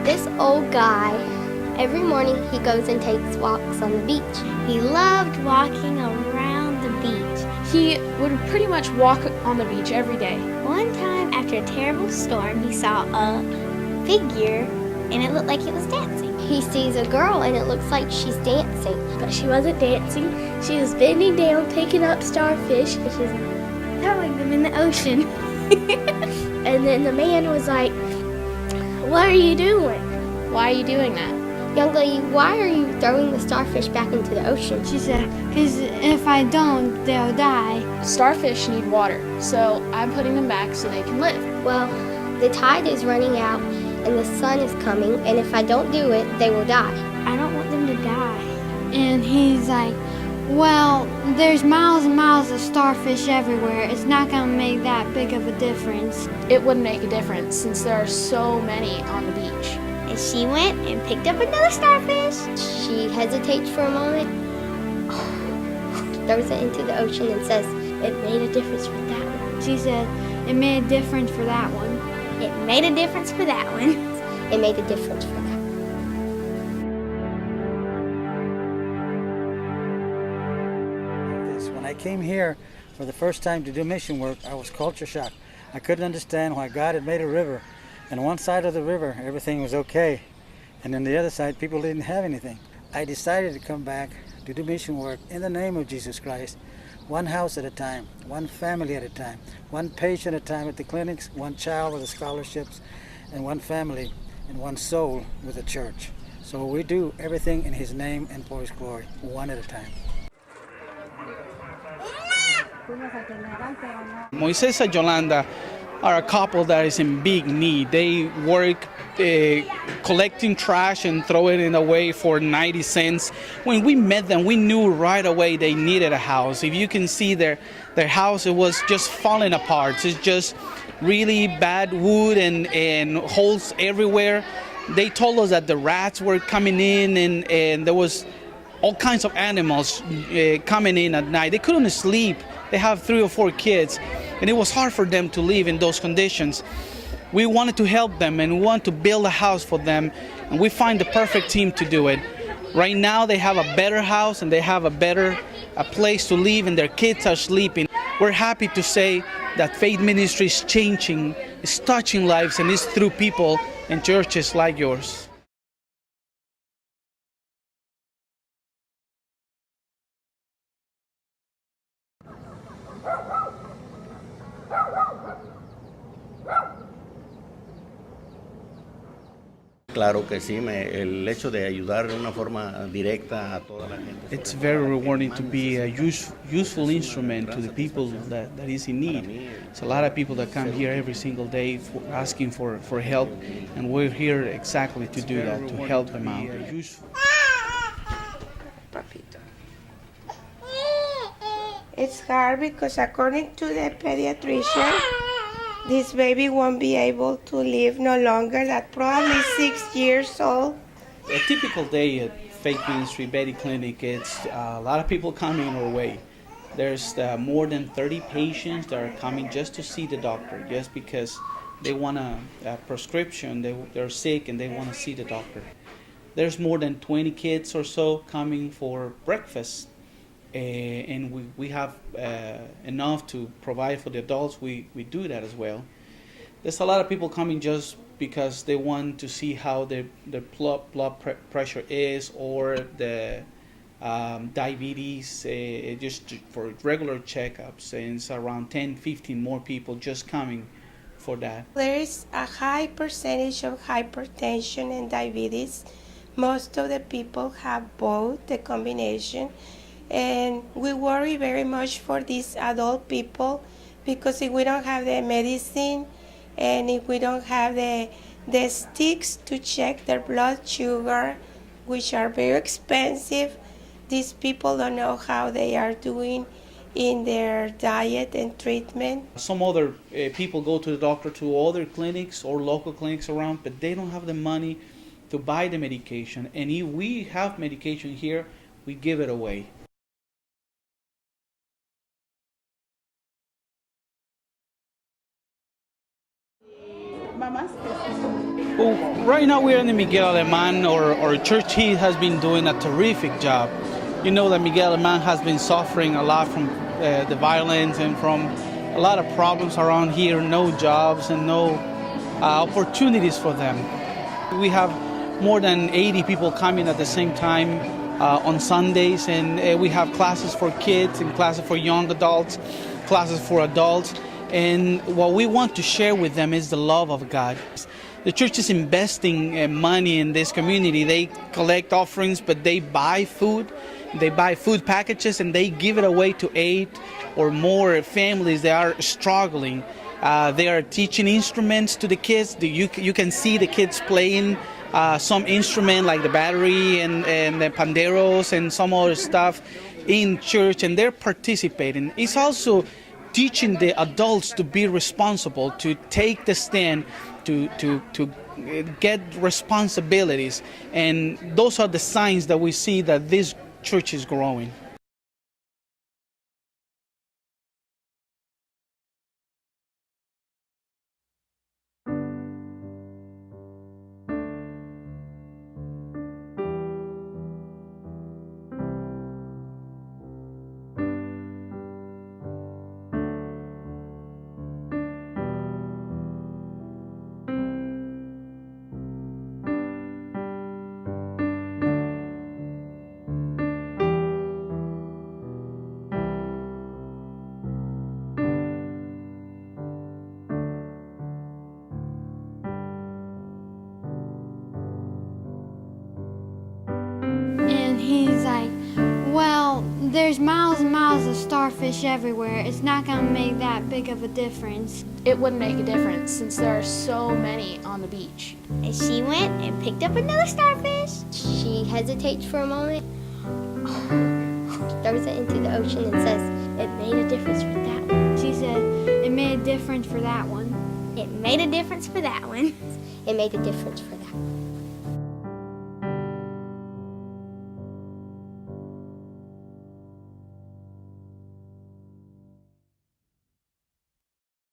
This old guy, every morning he goes and takes walks on the beach. He loved walking around the beach. He would pretty much walk on the beach every day. One time, after a terrible storm, he saw a figure, and it looked like it was dancing. He sees a girl, and it looks like she's dancing. But she wasn't dancing. She was bending down, picking up starfish, and she's throwing them in the ocean. And then the man was like, "What are you doing? Why are you doing that?" "Young lady, why are you throwing the starfish back into the ocean?" She said, "Because if I don't, they'll die." Starfish need water, so I'm putting them back so they can live. "Well, the tide is running out and the sun is coming, and if I don't do it, they will die." I don't want them to die. And he's like, "Well, there's miles and miles of starfish everywhere. It's not going to make that big of a difference." It wouldn't make a difference since there are so many on the beach. And she went and picked up another starfish. She hesitates for a moment, throws it into the ocean and says, "It made a difference for that one." She said, "It made a difference for that one." "It made a difference for that one." It made a difference for that one. When I came here for the first time to do mission work, I was culture shocked. I couldn't understand why God had made a river. And on one side of the river, everything was okay. And on the other side, people didn't have anything. I decided to come back to do mission work in the name of Jesus Christ, one house at a time, one family at a time, one patient at a time at the clinics, one child with the scholarships, and one family and one soul with the church. So we do everything in His name and for His glory, one at a time. Moises and Yolanda are a couple that is in big need. They work collecting trash and throwing it away for 90 cents. When we met them, we knew right away they needed a house. If you can see their house, it was just falling apart. It's just really bad wood and holes everywhere. They told us that the rats were coming in and there was all kinds of animals coming in at night. They couldn't sleep. They have 3 or 4 kids, and it was hard for them to live in those conditions. We wanted to help them and we want to build a house for them, and we find the perfect team to do it. Right now they have a better house and they have a place to live, and their kids are sleeping. We're happy to say that faith ministry is changing, it's touching lives, and it's through people and churches like yours. Claro que sí, el hecho de ayudar de una forma directa a toda la gente. It's very rewarding to be a useful instrument to the people that is in need. It's a lot of people that come here every single day asking for help, and we're here exactly to do that, to help them out. It's hard because according to the pediatrician, this baby won't be able to live no longer than probably 6 years old. A typical day at Faith Ministry Betty Clinic, it's a lot of people coming our way. There's more than 30 patients that are coming just to see the doctor, just because they want a prescription, they're sick and they want to see the doctor. There's more than 20 kids or so coming for breakfast. And we have enough to provide for the adults. We do that as well. There's a lot of people coming just because they want to see how their blood pressure is, or the diabetes, just for regular checkups. And it's around 10-15 more people just coming for that. There is a high percentage of hypertension and diabetes. Most of the people have both, the combination. And we worry very much for these adult people, because if we don't have the medicine and if we don't have the sticks to check their blood sugar, which are very expensive, these people don't know how they are doing in their diet and treatment. Some other people go to the doctor to other clinics or local clinics around, but they don't have the money to buy the medication. And if we have medication here, we give it away. Well, right now we're in the Miguel Alemán, or church. He has been doing a terrific job. You know that Miguel Alemán has been suffering a lot from the violence and from a lot of problems around here, no jobs and no opportunities for them. We have more than 80 people coming at the same time on Sundays, and we have classes for kids and classes for young adults, classes for adults. And what we want to share with them is the love of God. The church is investing money in this community. They collect offerings, but they buy food. They buy food packages and they give it away to 8 or more families that are struggling. They are teaching instruments to the kids. You can see the kids playing some instrument like the battery and the panderos and some other stuff in church, and they're participating. It's also teaching the adults to be responsible, to take the stand, to get responsibilities. And those are the signs that we see that this church is growing. And he's like, well, there's miles and miles of starfish everywhere. It's not going to make that big of a difference. It wouldn't make a difference since there are so many on the beach. And she went and picked up another starfish. She hesitates for a moment, throws it into the ocean and says, "It made a difference for that one." She said, it made a difference for that one. It made a difference for that one. It made a difference for that